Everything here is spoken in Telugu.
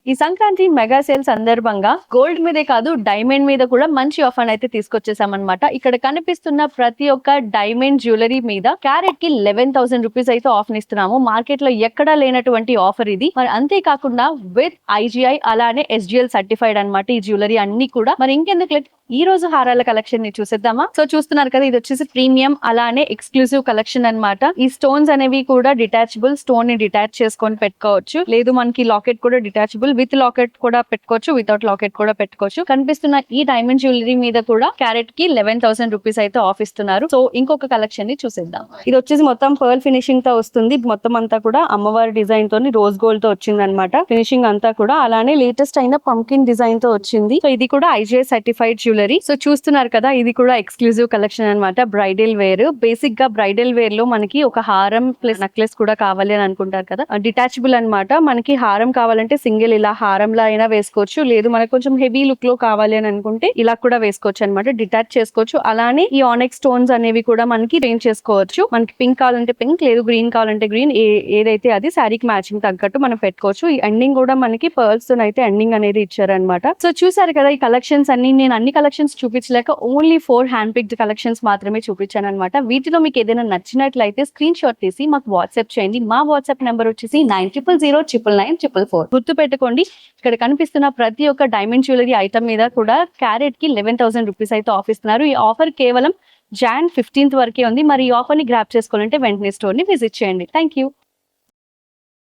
ఈ సంక్రాంతి మెగా సేల్ సందర్భంగా గోల్డ్ మీదే కాదు డైమండ్ మీద కూడా మంచి ఆఫర్ అయితే తీసుకొచ్చేసామన్నమాట. ఇక్కడ కనిపిస్తున్న ప్రతి ఒక్క డైమండ్ జ్యువెలరీ మీద క్యారెట్ కి 11,000 రూపీస్ అయితే ఆఫర్ ఇస్తున్నాము. మార్కెట్ లో ఎక్కడా లేనటువంటి ఆఫర్ ఇది. మరి అంతేకాకుండా విత్ IGI అలానే SGL సర్టిఫైడ్ అన్నమాట ఈ జ్యువెలరీ అన్ని కూడా. మరి ఇంకెందుకు లేట్ ఈ రోజు హారాల కలెక్షన్ ని చూసేద్దామా. సో చూస్తున్నారు కదా, ఇది వచ్చేసి ప్రీమియం అలానే ఎక్స్క్లూసివ్ కలెక్షన్ అన్నమాట. ఈ స్టోన్స్ అనేవి కూడా డిటాచబుల్, స్టోన్ ని డిటాచ్ చేసుకొని పెట్టుకోవచ్చు. లేదు మనకి లాకెట్ కూడా డిటాచబుల్, విత్ లాకెట్ కూడా పెట్టుకోవచ్చు, వితౌట్ లాకెట్ కూడా పెట్టుకోవచ్చు. కనిపిస్తున్న ఈ డైమండ్ జ్యువెలరీ మీద కూడా క్యారెట్ కి 11,000 రూపీస్ అయితే ఆఫ్ ఇస్తున్నారు. సో ఇంకొక కలెక్షన్ ని చూసేద్దాం. ఇది వచ్చేసి మొత్తం పర్ల్ ఫినిషింగ్ తో వస్తుంది. మొత్తం అంతా కూడా అమ్మవారి డిజైన్ తోని రోజ్ గోల్డ్ తో వచ్చింది అనమాట. ఫినిషింగ్ అంతా కూడా అలానే లేటెస్ట్ అయిన పంకిన్ డిజైన్ తో వచ్చింది. సో ఇది కూడా IGI సర్టిఫైడ్ జ్యువెలరీ. సో చూస్తున్నారు కదా, ఇది కూడా ఎక్స్క్లూజివ్ కలెక్షన్ అన్నమాట. బ్రైడల్ వేర్, బేసిక్ గా బ్రైడల్ వేర్ లో మనకి ఒక హారం ప్లస్ నెక్లెస్ కూడా కావాలి అని అనుకుంటారు కదా, డిటాచబుల్ అన్నమాట. మనకి హారం కావాలంటే సింగిల్ ఇలా హారంలా అయినా వేసుకోవచ్చు, లేదు మనకు కొంచెం హెవీ లుక్ లో కావాలి అని అనుకుంటే ఇలా కూడా వేసుకోవచ్చు అనమాట. డిటాచ్ చేసుకోవచ్చు. అలానే ఈ ఆనెక్స్ స్టోన్స్ అనేవి కూడా మనకి చేంజ్ చేసుకోవచ్చు. మనకి పింక్ కావాలంటే పింక్, లేదు గ్రీన్ కావాలంటే గ్రీన్, ఏదైతే అది శారీకి మ్యాచింగ్ తగ్గట్టు మనం పెట్టుకోవచ్చు. ఈ ఎండింగ్ కూడా మనకి పర్ల్స్ తో అయితే ఎండింగ్ అనేది ఇచ్చారనమాట. సో చూసారు కదా, ఈ కలెక్షన్స్ అన్ని నేను అన్ని కలెక్షన్స్ చూపించలేక ఓన్లీ 4 హ్యాండ్ పిక్డ్ కలెక్షన్స్ మాత్రమే చూపించాను అనమాట. వీటిలో మీకు ఏదైనా నచ్చినట్లయితే స్క్రీన్ షాట్ తీసి మాకు వాట్సాప్ చేయండి. మా వాట్సాప్ నెంబర్ వచ్చేసి 9000099944. గుర్తు పెట్టుకోండి, ఇక్కడ కనిపిస్తున్న ప్రతి ఒక్క డైమండ్ జ్యువెలరీ ఐటమ్ మీద కూడా క్యారెట్ కి 11,000 రూపీస్ అయితే ఆఫర్ ఇస్తున్నారు. ఈ ఆఫర్ కేవలం Jan 15th వరకే ఉంది. మరి ఈ ఆఫర్ ని గ్రాప్ చేసుకోవాలంటే వెంటనే స్టోర్ ని విజిట్ చేయండి. Thank you.